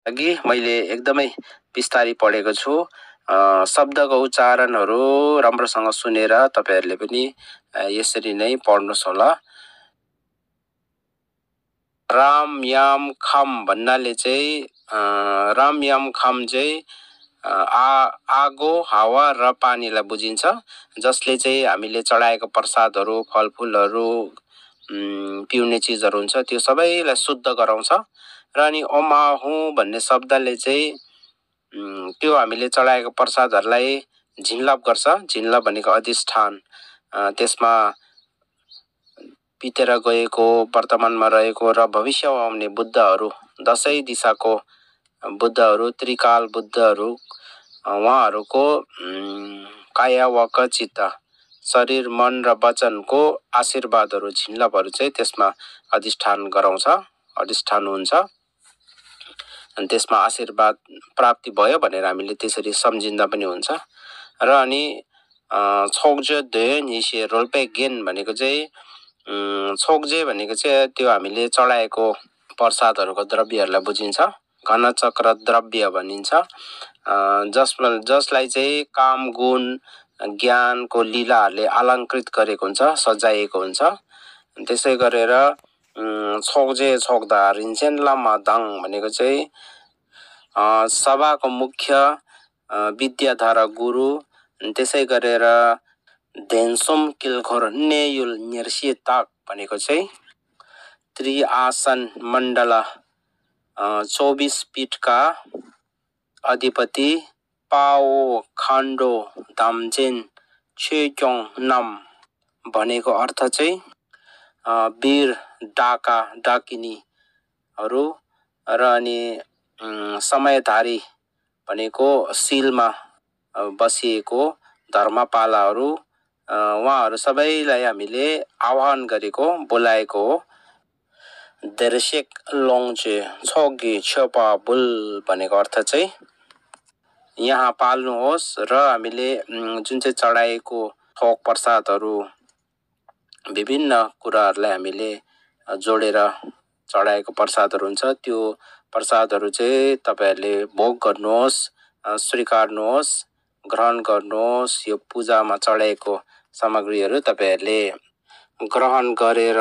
अघि मैले एकदमै बिस्तारै पढेको छु। शब्दको उच्चारणहरू राम्रोसँग सुनेर तपाईहरूले पनि यसरी नै पढ्नुहोस् होला। राम याम खम भन्नाले चाहिँ राम याम खम चाहिँ आगो, हावा र पानीलाई बुझिन्छ, जसले चाहिँ हामीले चढाएको प्रसादहरू, फलफुलहरू, पिउने चिजहरू हुन्छ त्यो सबैलाई शुद्ध गराउँछ। र अनि ओम आहु भन्ने शब्दले चाहिँ त्यो हामीले चढाएको प्रसादहरूलाई झिनलप गर्छ। झिनलप भनेको अधिष्ठान, त्यसमा बितेर गएको, वर्तमानमा रहेको र भविष्यमा आउने बुद्धहरू, दशै दिशाको बुद्धहरू, त्रिकाल बुद्धहरू, उहाँहरूको काया वाक चित्त, शरीर, मन र वचनको आशीर्वादहरू, झिनलपहरू चाहिँ त्यसमा अधिष्ठान गराउँछ, अधिष्ठान हुन्छ। अनि त्यसमा आशीर्वाद प्राप्ति भयो भनेर हामीले त्यसरी सम्झिँदा पनि हुन्छ। र अनि छोक्जे धे निसे रोल्पे गेन भनेको चाहिँ छोक्जे भनेको चाहिँ त्यो हामीले चढाएको प्रसादहरूको द्रव्यहरूलाई बुझिन्छ। घनचक्र द्रव्य भनिन्छ, जसलाई चाहिँ काम, गुण, ज्ञानको लीलाहरूले अलङ्कृत गरेको हुन्छ, सजाइएको हुन्छ। त्यसै गरेर छोक्जे छोक्दा रिन्चेन लामा दाङ भनेको चाहिँ सभाको मुख्य विद्याधारा गुरु। त्यसै गरेर धेनसुम किलखोर नेयुल निर्सी ताक भनेको चाहिँ त्रिआसन मण्डल 24 पीठका अधिपति पाओ खान्डो धामचेन छेक्योङ नाम भनेको अर्थ चाहिँ वीर डाका डाकिनीहरू, र अनि समयधारी भनेको शिलमा बसिएको धर्मपालाहरू, उहाँहरू सबैलाई हामीले आह्वान गरेको, बोलाएको हो। देर्सेक लोङचे छोगी छेपा बुल भनेको अर्थ चाहिँ यहाँ पाल्नुहोस्, र हामीले जुन चाहिँ चढाएको थोक प्रसादहरू, विभिन्न कुराहरूलाई हामीले जोडेर चढाएको प्रसादहरू हुन्छ, त्यो प्रसादहरू चाहिँ तपाईहरूले भोग गर्नुहोस्, स्वीकार्नुहोस्, ग्रहण गर्नुहोस्। यो पूजामा चढाएको सामग्रीहरू तपाईहरूले ग्रहण गरेर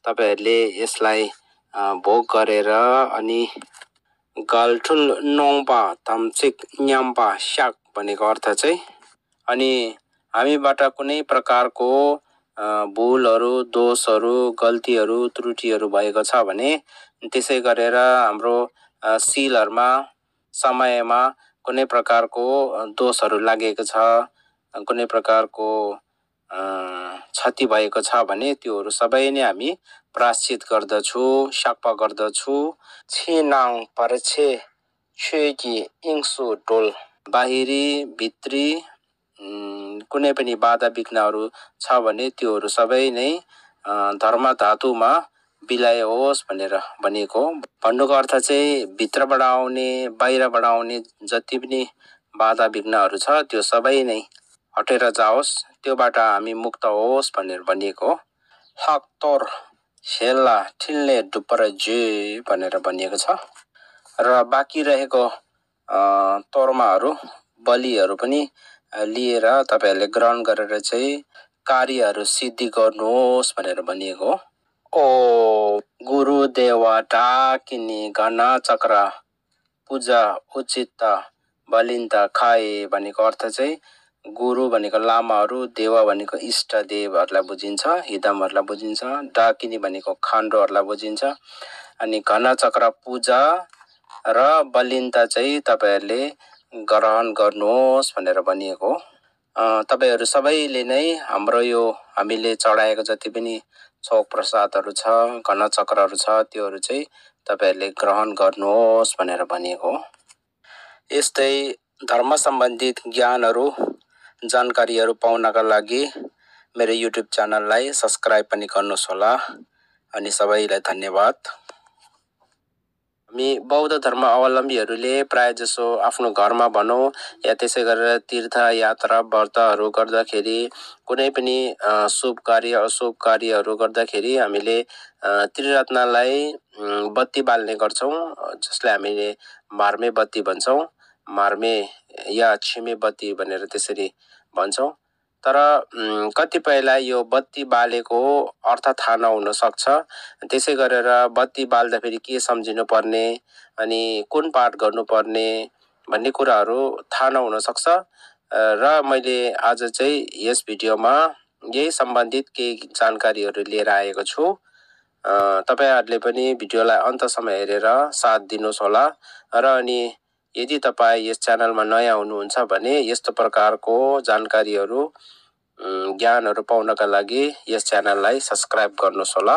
तपाईहरूले यसलाई भोग गरेर अनि गालठुल नोङपा धम्चिक न्याम्पा स्याक भनेको अर्थ चाहिँ अनि हामीबाट कुनै प्रकारको भुलहरू, दोषहरू, गल्तीहरू, त्रुटिहरू भएको छ भने त्यसै गरेर हाम्रो सिलहरूमा समयमा कुनै प्रकारको दोषहरू लागेको छ, कुनै प्रकारको क्षति भएको छ भने त्योहरू सबै नै हामी प्रायश्चित गर्दछु, साक्पा गर्दछु। छिनाङ परछे छेकी इङ्सु टोल, बाहिरी भित्री कुनै पनि बाधा विघ्नहरू छ भने त्योहरू सबै नै धर्म धातुमा बिलायोस् भनेर भनिएको। भन्नुको अर्थ चाहिँ भित्रबाट आउने, बाहिरबाट आउने जति पनि बाधा विघ्नहरू छ त्यो सबै नै हटेर जाओस्, त्योबाट हामी मुक्त होस् भनेर भनिएको। हक्तोर सेला ठिल्ने डुपर जे भनेर भनिएको छ। र बाँकी रहेको तोर्माहरू, बलिहरू पनि लिएर तपाईहरूले ग्रहण गरेर चाहिँ कार्यहरू सिद्धि गर्नुहोस् भनेर भनिएको। ओ गुरुदेवा डाकिनी घना चक्र पूजा उचित बलिन्त खाए भनेको अर्थ चाहिँ गुरु भनेको लामाहरू, देवा भनेको इष्ट देवहरूलाई बुझिन्छ, हिदमहरूलाई बुझिन्छ, डाकिनी भनेको खान्डोहरूलाई बुझिन्छ, अनि घना चक्र पूजा र बलिन्त चाहिँ तपाईहरूले ग्रहण गर्नुहोस् भनेर भनिएको। तपाईहरू सबैले नै हाम्रो यो हामीले चढाएको जति पनि चोक प्रसादहरू छ, घना चक्रहरू छ, त्योहरू चाहिँ तपाईहरूले ग्रहण गर्नुहोस् भनेर भनिएको। यस्तै धर्म सम्बन्धित ज्ञानहरू, जानकारीहरू पाउनका लागि मेरो युट्युब च्यानललाई सब्स्क्राइब पनि गर्नुहोस् होला। अनि सबैलाई धन्यवाद। हामी बौद्ध धर्म अवलम्बीहरूले प्राय जसो आफ्नो घरमा भनौँ या त्यसै गरेर तीर्थ यात्रा व्रतहरू गर्दाखेरि कुनै पनि शुभ कार्य अशुभ कार्यहरू गर्दाखेरि हामीले त्रिरत्नलाई बत्ती बाल्ने गर्छौँ, जसलाई हामीले मार्मे बत्ती भन्छौँ, मार्मे या छिमे बत्ती भनेर त्यसरी भन्छौँ। तर कतिपयलाई यो बत्ती बालेको अर्थ थाहा नहुन सक्छ। त्यसै गरेर बत्ती बाल्दाखेरि के सम्झिनु पर्ने अनि कुन पाठ गर्नुपर्ने भन्ने कुराहरू थाहा नहुन सक्छ। र मैले आज चाहिँ यस भिडियोमा यही सम्बन्धित केही जानकारीहरू लिएर आएको छु। तपाईहरूले पनि भिडियोलाई अन्तसम्म हेरेर साथ दिनुहोस् होला। र अनि यदि तपाईँ यस च्यानलमा नयाँ हुनुहुन्छ भने यस्तो प्रकारको जानकारीहरू ज्ञानहरू पाउनका लागि यस च्यानललाई सब्सक्राइब गर्नुहोस् होला।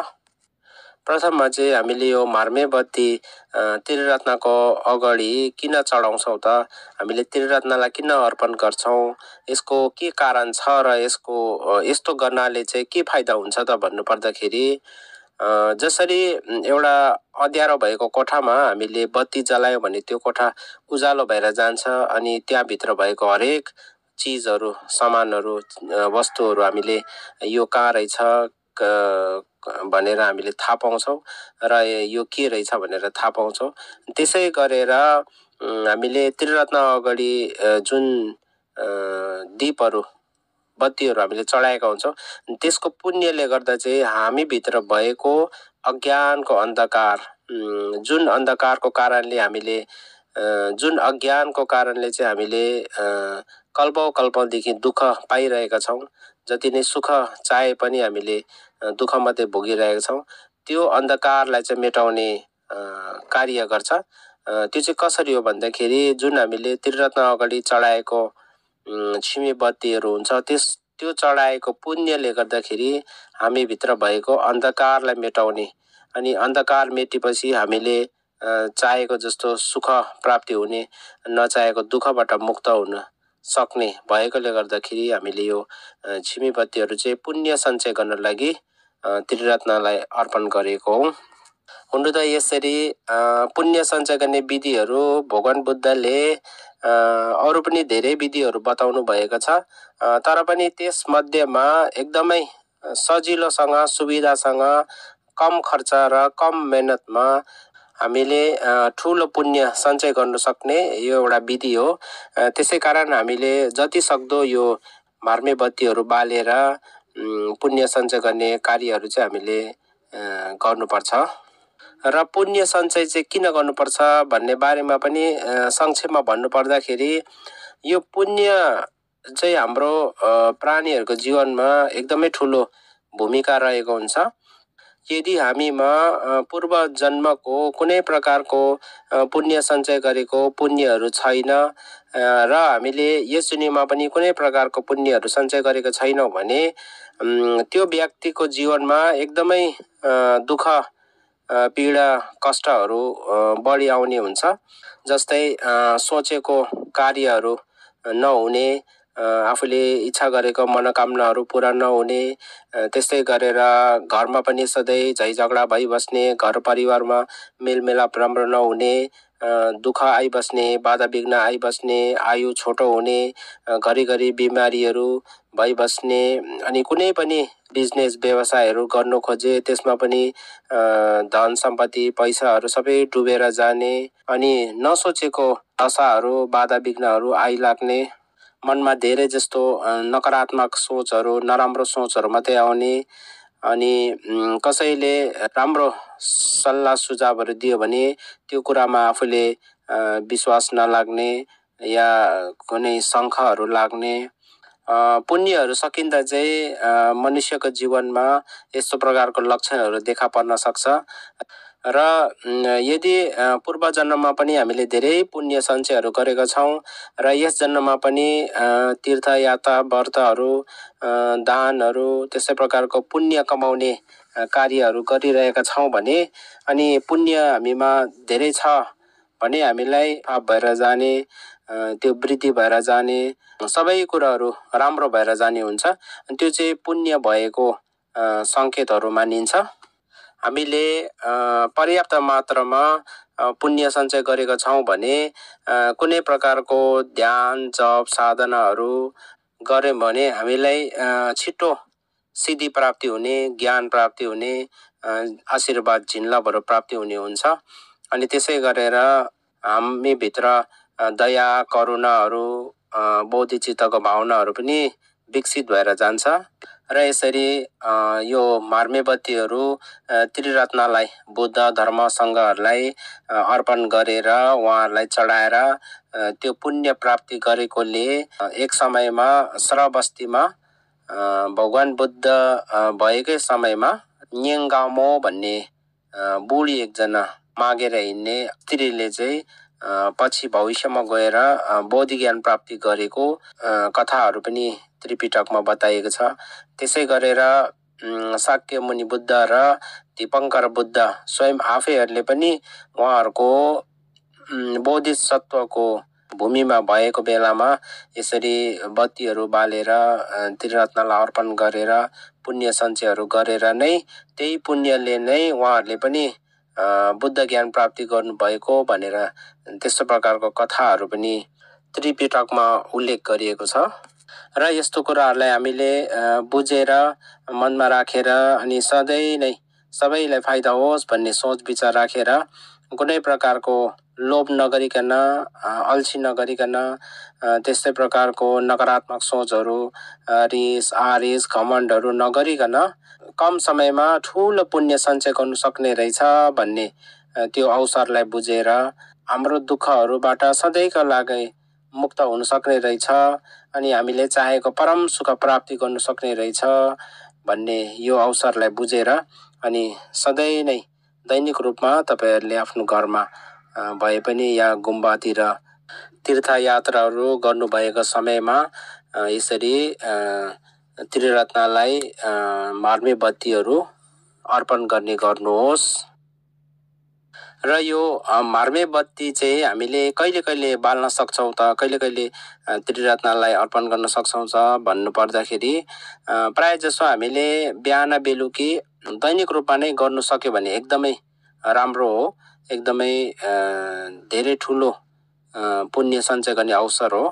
प्रथममा चाहिँ हामीले यो मार्मे बत्ती त्रिरत्नको अगाडि किन चढाउँछौँ त, हामीले त्रिरत्नलाई किन अर्पण गर्छौँ, यसको के कारण छ र यस्तो गर्नाले चाहिँ के फाइदा हुन्छ त भन्नुपर्दाखेरि जसरी एउटा अँध्यारो भएको कोठामा हामीले बत्ती जलायौँ भने त्यो कोठा उज्यालो भएर जान्छ अनि त्यहाँभित्र भएको हरेक चिजहरू सामानहरू वस्तुहरू हामीले यो कहाँ रहेछ भनेर हामीले थाहा पाउँछौँ र यो के रहेछ भनेर थाहा पाउँछौँ। त्यसै गरेर हामीले त्रिरत्न अगाडि जुन दीपहरू बत्तीहरू हामीले चढाएका हुन्छौँ त्यसको पुण्यले गर्दा चाहिँ हामीभित्र भएको अज्ञानको अन्धकार, जुन अन्धकारको कारणले हामीले जुन अज्ञानको कारणले चाहिँ हामीले कल्पौँ कल्पौँदेखि दुःख पाइरहेका छौँ, जति नै सुख चाहे पनि हामीले दुःख मात्रै भोगिरहेका छौँ, त्यो अन्धकारलाई चाहिँ मेटाउने कार्य गर्छ। त्यो चाहिँ कसरी हो भन्दाखेरि जुन हामीले त्रिरत्न अगाडि चढाएको छिमे बत्तीहरू हुन्छ त्यो चढाएको पुण्यले गर्दाखेरि हामीभित्र भएको अन्धकारलाई मेटाउने अनि अन्धकार मेटेपछि हामीले चाहेको जस्तो सुख प्राप्ति हुने, नचाहेको दुःखबाट मुक्त हुन सक्ने भएकोले गर्दाखेरि हामीले यो छिमे बत्तीहरू चाहिँ पुण्य सञ्चय गर्न लागि त्रिरत्नलाई अर्पण गरेको हौँ। हुनु त यसरी पुण्य सञ्चय गर्ने विधिहरू भगवान बुद्धले अरू पनि धेरै विधिहरू बताउनु भएको छ। तर पनि त्यसमध्येमा एकदमै सजिलोसँग सुविधासँग कम खर्च र कम मेहनतमा हामीले ठुलो पुण्य सञ्चय गर्न सक्ने यो एउटा विधि हो। त्यसै कारण हामीले जति सक्दो यो मार्मे बत्तीहरू बालेर पुण्य सञ्चय गर्ने कार्यहरू चाहिँ हामीले गर्नुपर्छ। र पुण्य सञ्चय चाहिँ किन गर्नुपर्छ भन्ने बारेमा पनि संक्षेपमा भन्नुपर्दाखेरि यो पुण्य चाहिँ हाम्रो प्राणीहरूको जीवनमा एकदमै ठुलो भूमिका रहेको हुन्छ। यदि हामीमा पूर्व जन्मको कुनै प्रकारको पुण्य सञ्चय गरेको पुण्यहरू छैन र हामीले यस दुनियाँमा पनि कुनै प्रकारको पुण्यहरू सञ्चय गरेको छैनौँ भने त्यो व्यक्तिको जीवनमा एकदमै दुःख पीडा कष्टहरू बढी आउने हुन्छ। जस्तै सोचेको कार्यहरू नहुने, आफूले इच्छा गरेको मनोकामनाहरू पुरा नहुने, त्यस्तै गरेर घरमा पनि सधैँ झैझगडा भइबस्ने, घर परिवारमा मेलमिलाप राम्रो नहुने, दुःख आइबस्ने, बाधा विघ्न आइबस्ने, आयु छोटो हुने, घरिघरि बिमारीहरू भइबस्ने, अनि कुनै पनि बिजनेस व्यवसायहरू गर्नु खोजे त्यसमा पनि धन सम्पत्ति पैसाहरू सबै डुबेर जाने, अनि नसोचेको आशाहरू बाधा विघ्नहरू आइलाग्ने, मनमा धेरै जस्तो नकारात्मक सोचहरू नराम्रो सोचहरू मात्रै आउने, अनि कसैले राम्रो सल्लाह सुझावहरू दियो भने त्यो कुरामा आफूले विश्वास नलाग्ने या कुनै शङ्खहरू लाग्ने, पुण्यहरू सकिँदा चाहिँ मनुष्यको जीवनमा यस्तो प्रकारको लक्षणहरू देखा पर्न सक्छ। र यदि पूर्व जन्ममा पनि हामीले धेरै पुण्य सञ्चयहरू गरेका छौँ र यस जन्ममा पनि तीर्थयात्रा व्रतहरू दानहरू त्यस्तै प्रकारको पुण्य कमाउने कार्यहरू गरिरहेका छौँ भने अनि पुण्य हामीमा धेरै छ भने हामीलाई पाप भएर जाने, त्यो वृद्धि भएर जाने, सबै कुराहरू राम्रो भएर जाने हुन्छ। त्यो चाहिँ पुण्य भएको सङ्केतहरू मानिन्छ। हामीले पर्याप्त मात्रामा पुण्य सञ्चय गरेका छौँ भने कुनै प्रकारको ध्यान जप साधनाहरू गऱ्यौँ भने हामीलाई छिटो सिद्धि प्राप्ति हुने, ज्ञान प्राप्ति हुने, आशीर्वाद झिन्लबहरू प्राप्ति हुने हुन्छ। अनि त्यसै गरेर हामीभित्र दया करुणाहरू बोधिचित्तको भावनाहरू पनि विकसित भएर जान्छ। र यसरी यो मार्मे बत्तीहरू त्रिरत्नलाई बुद्ध धर्म सङ्घहरूलाई अर्पण गरेर उहाँहरूलाई चढाएर त्यो पुण्य प्राप्ति गरेकोले एक समयमा श्रबस्तीमा भगवान बुद्ध भएकै समयमा न्याङ्गामो भन्ने बुढी एकजना मागेर हिँड्ने स्त्रीले चाहिँ पछि भविष्यमा गएर बोधि ज्ञान प्राप्ति गरेको कथाहरू पनि त्रिपिटकमा बताइएको छ। त्यसै गरेर शाक्य मुनि बुद्ध र दीपङ्कर बुद्ध स्वयं आफैहरूले पनि उहाँहरूको बोधिसत्वको भूमिमा भएको बेलामा यसरी बत्तीहरू बालेर त्रिरत्नलाई अर्पण गरेर पुण्य सञ्चयहरू गरेर नै त्यही पुण्यले नै उहाँहरूले पनि बुद्ध ज्ञान प्राप्ति गर्नुभएको भनेर त्यस्तो प्रकारको कथाहरू पनि त्रिपिटकमा उल्लेख गरिएको छ। र यस्तो कुराहरूलाई हामीले बुझेर मनमा राखेर अनि सधैँ नै सबैलाई फाइदा होस् भन्ने सोच विचार राखेर कुनै प्रकारको लोभ नगरिकन, अल्छी नगरिकन, त्यस्तै प्रकारको नकारात्मक सोचहरू, रिस आरिस घमण्डहरू नगरिकन कम समयमा ठुलो पुण्य सञ्चय गर्नु सक्ने रहेछ भन्ने त्यो अवसरलाई बुझेर हाम्रो दुःखहरूबाट सधैँका लागि मुक्त हुन सक्ने रहेछ अनि हामीले चाहेको परम सुख प्राप्ति गर्न सक्ने रहेछ भन्ने यो अवसरलाई बुझेर अनि सधैँ नै दैनिक रूपमा तपाईहरूले आफ्नो घरमा भए पनि या गुम्बातिर तीर्थयात्राहरू गर्नुभएको समयमा यसरी त्रिरत्नलाई मार्मे बत्तीहरू अर्पण गर्ने गर्नुहोस्। र यो मार्मे बत्ती चाहिँ हामीले कहिले कहिले बाल्न सक्छौँ त, कहिले कहिले त्रिरत्नलाई अर्पण गर्न सक्छौँ त भन्नु पर्दाखेरि प्रायः जसो हामीले बिहान बेलुकी दैनिक रूपमा नै गर्नु सक्यो भने एकदमै राम्रो हो, एकदमै धेरै ठुलो पुण्य सञ्चय गर्ने अवसर हो।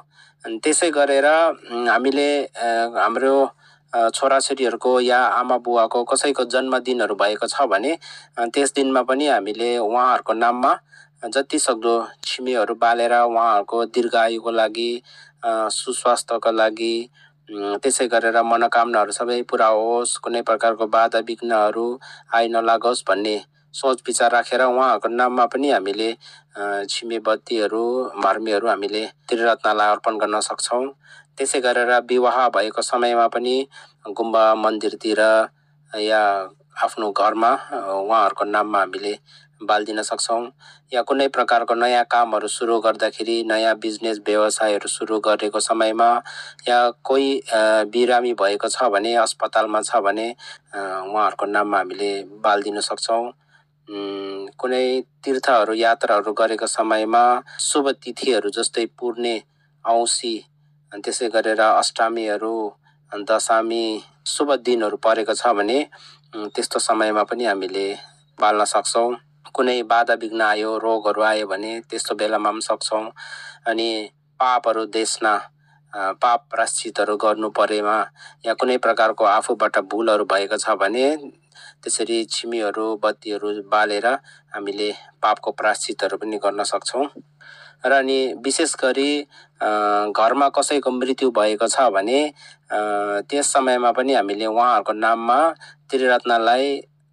अनि त्यसै गरेर हामीले हाम्रो छोराछोरीहरूको या आमा बुवाको कसैको जन्मदिनहरू भएको छ भने त्यस दिनमा पनि हामीले उहाँहरूको नाममा जति सक्दो छिमेहरू बालेर उहाँहरूको दीर्घायुको लागि, सुस्वास्थ्यको लागि, त्यसै गरेर मनोकामनाहरू सबै पुरा होस्, कुनै प्रकारको बाधा विघ्नहरू आइ नलागोस् भन्ने सोच विचार राखेर उहाँहरूको नाममा पनि हामीले छिमे बत्तीहरू मार्मेहरू हामीले त्रिरत्नलाई अर्पण गर्न सक्छौँ। त्यसै गरेर विवाह भएको समयमा पनि गुम्बा मन्दिरतिर या आफ्नो घरमा उहाँहरूको नाममा हामीले बालिदिन सक्छौँ। या कुनै प्रकारको नयाँ कामहरू सुरु गर्दाखेरि, नयाँ बिजनेस व्यवसायहरू सुरु गरेको समयमा या कोही बिरामी भएको छ भने, अस्पतालमा छ भने उहाँहरूको नाममा हामीले बालिदिन सक्छौँ। कुनै तीर्थहरू यात्राहरू गरेको समयमा शुभ तिथिहरू जस्तै पूर्णे, औँसी, त्यसै गरेर अष्टमीहरू, दशमी शुभ दिनहरू परेको छ भने त्यस्तो समयमा पनि हामीले बाल्न सक्छौँ। कुनै बाधा विघ्न आयो, रोगहरू आयो भने त्यस्तो बेलामा पनि सक्छौँ। अनि पापहरू देश्न, पाप प्रायश्चितहरू गर्नु परेमा या कुनै प्रकारको आफूबाट भुलहरू भएको छ भने त्यसरी छिमीहरू बत्तीहरू बालेर हामीले पापको प्रायश्चितहरू पनि गर्न सक्छौँ। र अनि विशेष गरी घरमा कसैको मृत्यु भएको छ भने त्यस समयमा पनि हामीले उहाँहरूको नाममा त्रिरत्नलाई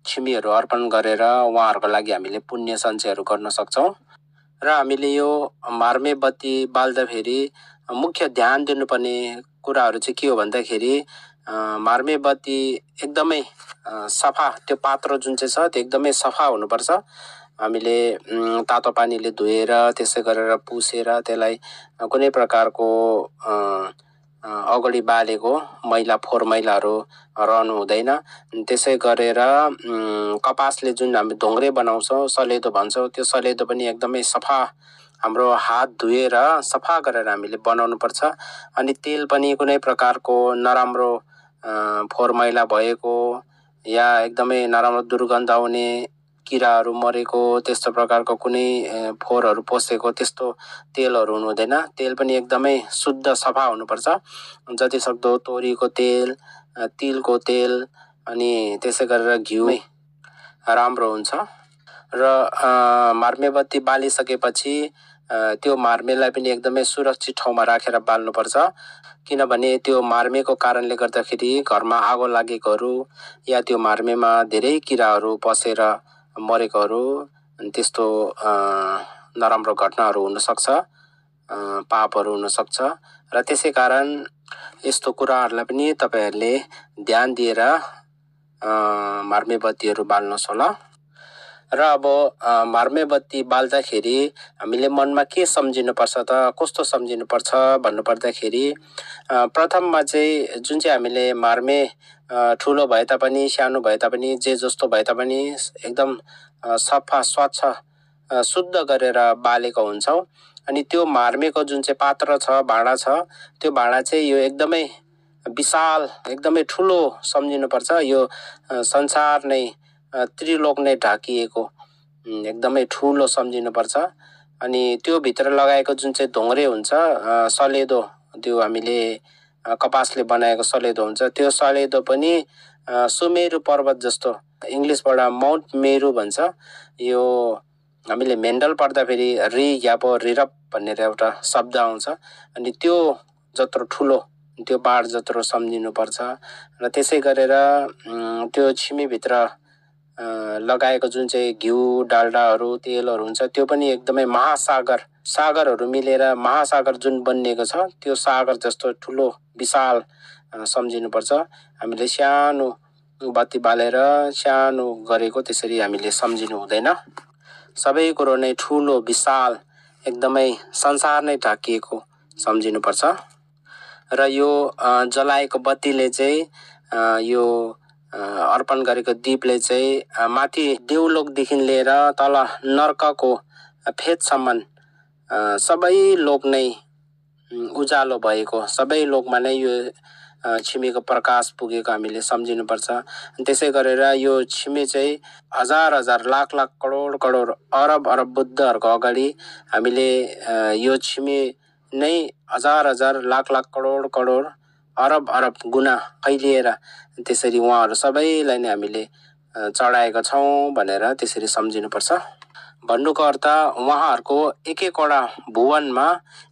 छिमीहरू अर्पण गरेर उहाँहरूको लागि हामीले पुण्य सञ्चयहरू गर्न सक्छौँ। र हामीले यो मार्मे बत्ती बाल्दाखेरि मुख्य ध्यान दिनुपर्ने कुराहरू चाहिँ के हो भन्दाखेरि मार्मे बत्ती एकदमै सफा, त्यो पात्र जुन चाहिँ छ त्यो एकदमै सफा हुनुपर्छ। हामीले तातो पानीले धोएर त्यसै गरेर पुसेर त्यसलाई कुनै प्रकारको अगाडि बालेको मैला फोहोर मैलाहरू रहनु हुँदैन। त्यसै गरेर कपासले जुन हामी ढोङ्ग्रे बनाउँछौँ, सलेदो भन्छौँ, त्यो सलेदो पनि एकदमै सफा हाम्रो हात धोएर सफा गरेर हामीले बनाउनु पर्छ। अनि तेल पनि कुनै प्रकारको नराम्रो फोहोर मैला भएको या एकदमै नराम्रो दुर्गन्ध आउने किराहरू मरेको त्यस्तो प्रकारको कुनै फोहोरहरू पसेको त्यस्तो तेलहरू हुनु हुँदैन। तेल पनि एकदमै शुद्ध सफा हुनुपर्छ। जति सक्दो तोरीको तेल, तिलको तेल अनि त्यसै गरेर घिउ राम्रो हुन्छ। र मार्मे बत्ती बालिसकेपछि त्यो मार्मेलाई पनि एकदमै सुरक्षित ठाउँमा राखेर बाल्नुपर्छ। किनभने त्यो मार्मेको कारणले गर्दाखेरि घरमा आगो लागेकोहरू या त्यो मार्मेमा धेरै किराहरू पसेर मरेकोहरू त्यस्तो नराम्रो घटनाहरू हुनसक्छ, पापहरू हुनसक्छ। र त्यसै कारण यस्तो कुराहरूलाई पनि तपाईँहरूले ध्यान दिएर मार्मे बत्तीहरू बाल्नुहोस् होला। र अब मार्मे बत्ती बाल्दाखेरि हामीले मनमा के सम्झिनुपर्छ त, कस्तो सम्झिनुपर्छ भन्नुपर्दाखेरि प्रथममा चाहिँ जुन चाहिँ हामीले मार्मे ठुलो भए तापनि सानो भए तापनि जे जस्तो भए तापनि एकदम सफा स्वच्छ शुद्ध गरेर बालेको हुन्छौँ। अनि त्यो मार्मेको जुन चाहिँ पात्र छ, भाँडा छ, त्यो भाँडा चाहिँ यो एकदमै विशाल एकदमै ठुलो सम्झिनुपर्छ। यो संसार नै त्रिलोक नै ढाकिएको एकदमै ठुलो सम्झिनुपर्छ। अनि त्यो भित्र लगाएको जुन चाहिँ ढोङ्ग्रे हुन्छ, सलेदो, त्यो हामीले कपासले बनाएको सलेदो हुन्छ, त्यो सलेदो पनि सुमेरु पर्वत जस्तो, इङ्ग्लिसबाट माउन्ट मेरु भन्छ। यो हामीले मेन्डल पढ्दाखेरि यापो रिरप भनेर एउटा शब्द आउँछ। अनि त्यो जत्रो ठुलो, त्यो बाढ जत्रो सम्झिनुपर्छ। र त्यसै गरेर त्यो छिमीभित्र लगाएको जुन चाहिँ घिउ, डाल्डाहरू, तेलहरू हुन्छ, त्यो पनि एकदमै महासागर, सागरहरू मिलेर महासागर जुन बनिएको छ, त्यो सागर जस्तो ठुलो विशाल सम्झिनुपर्छ। हामीले सानो बत्ती बालेर सानो गरेको त्यसरी हामीले सम्झिनु हुँदैन। सबै कुरो नै ठुलो विशाल एकदमै संसार नै ढाकिएको सम्झिनुपर्छ। र यो जलाएको बत्तीले चाहिँ यो अर्पण गरेको दीपले चाहिँ माथि देवलोकदेखि लिएर तल नर्कको फेदसम्म सबै लोक नै उज्यालो भएको, सबै लोकमा नै यो छिमेको प्रकाश पुगेको हामीले सम्झिनुपर्छ। त्यसै गरेर यो छिमे चाहिँ हजार हजार लाख लाख करोड करोड अरब अरब बुद्धहरूको अगाडि हामीले यो छिमे नै हजार हजार लाख लाख करोड करोड अरब अरब गुना फैलिएर त्यसरी उहाँहरू सबैलाई नै हामीले चढाएका छौँ भनेर त्यसरी सम्झिनुपर्छ। भन्नुको अर्थ उहाँहरूको एक एकवटा भुवनमा,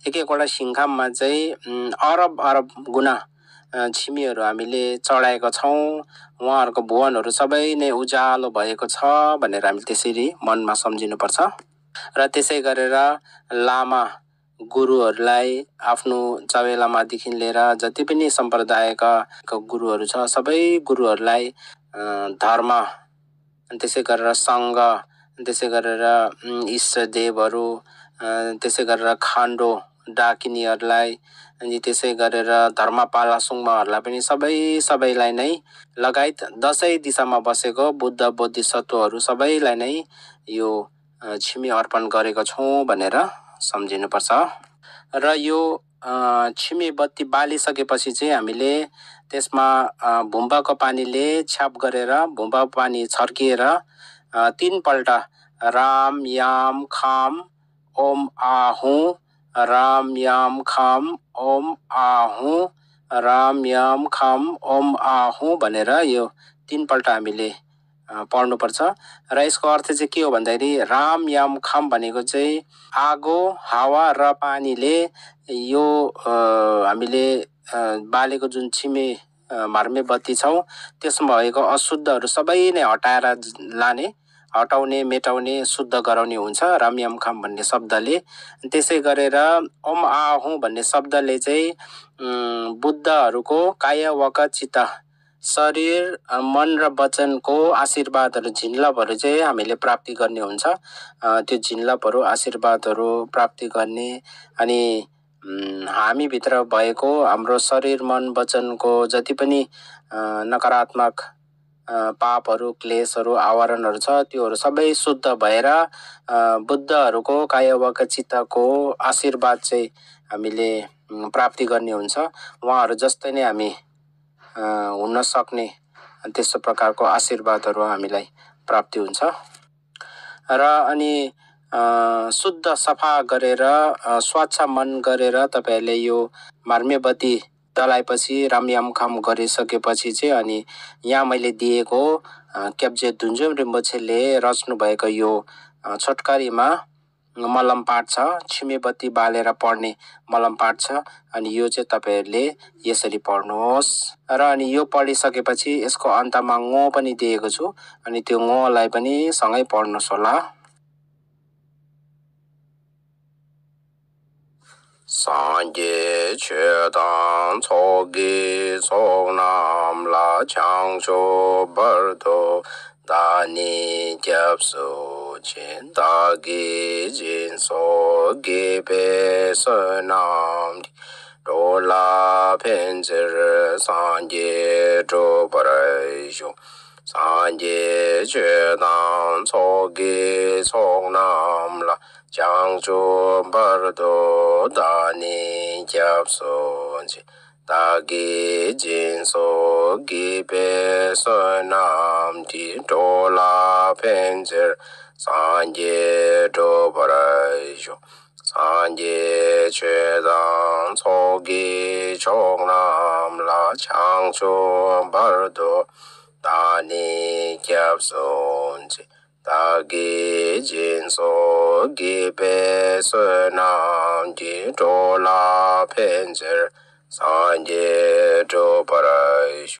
एक एकवटा सिङ्खाममा चाहिँ अरब अरब गुना छिमीहरू हामीले चढाएका छौँ। उहाँहरूको भुवनहरू सबै नै उज्यालो भएको छ भनेर हामीले त्यसरी मनमा सम्झिनुपर्छ। र त्यसै गरेर लामा गुरुहरूलाई, आफ्नो चवेलामादेखि लिएर जति पनि सम्प्रदायका गुरुहरू छ, सबै गुरुहरूलाई धर्म, त्यसै गरेर सङ्घ, त्यसै गरेर इष्टदेवहरू, त्यसै गरेर खान्डो डाकिनीहरूलाई, अनि त्यसै गरेर धर्मपाला सुङ्माहरूलाई पनि सबैलाई नै लगायत 10 दिशामा बसेको बुद्ध बोधिसत्वहरू सबैलाई नै यो छिमी अर्पण गरेको छौँ भनेर सम्झिनुपर्छ। र यो छिमी बत्ती बालिसकेपछि चाहिँ हामीले त्यसमा भुम्बाको पानीले छ्याप गरेर, भुम्बाको पानी छर्किएर 3 पल्ट राम याम खाम ओम आहु, राम याम खाम ओम आहु, राम याम खाम ओम आहु भनेर यो 3 पल्ट हामीले पढ्नुपर्छ। र यसको अर्थ चाहिँ के हो भन्दाखेरि राम याम खाम भनेको चाहिँ आगो, हावा र पानीले यो हामीले बालेको जुन छिमे मार्मे बत्ती छौँ त्यसमा भएको अशुद्धहरू सबै नै हटाउने, मेटाउने, शुद्ध गराउने हुन्छ राम याम खाम भन्ने शब्दले। त्यसै गरेर ओम आहु भन्ने शब्दले चाहिँ बुद्धहरूको काया वाका चित्त, शरीर, मन र वचनको आशीर्वादहरू, झिन्लपहरू चाहिँ हामीले प्राप्ति गर्ने हुन्छ। त्यो झिन्लपहरू, आशीर्वादहरू प्राप्ति गर्ने अनि हामीभित्र भएको हाम्रो शरीर, मन, वचनको जति पनि नकारात्मक पापहरू, क्लेशहरू, आवरणहरू छ, त्योहरू सबै शुद्ध भएर बुद्धहरूको कायवाक चित्तको आशीर्वाद चाहिँ हामीले प्राप्ति गर्ने हुन्छ। उहाँहरू जस्तै नै हामी हुन सक्ने त्यस्तो प्रकारको आशीर्वादहरू हामीलाई प्राप्ति हुन्छ। र अनि शुद्ध सफा गरेर स्वच्छ मन गरेर तपाईहरुले यो मार्मेबत्ती जलाएपछि रामयाम खाम गरिसकेपछि चाहिँ अनि यहाँ मैले दिएको क्याब्जे दुन्जुम रिम्पोछेले रच्नु भएको यो छोटकरीमा मलम पाठ छ, छिमेबत्ती बालेर पढ्ने मलम पाठ छ। अनि यो चाहिँ तपाईहरुले यसरी पढ्नुहोस् र अनि यो पढिसकेपछि यसको अन्तमा ङ पनि दिएको छु, अनि त्यो ङलाई पनि सँगै पढ्नुहोस् होला। सांगे छेदां छोगे सोनाम ला चांगचो बर्दो दानी जपसो चिन दागे जिनसो गेबे सनाम डोला पेंजर सांगे डो बरैशो सांगे छेदां छोगे सोनाम ला चांगचो बर्दो दानी जपसो दागे जिनसो गिबे सनाम दी डोला पेंजर सांगे डो बरैशो सांगे छेदां छोगे चोंगनाम ला चांगचो बर्दो दानी जपसो दागे जिनसो गिबे सनाम दी डोला पेंजर सांगे डो बरैशो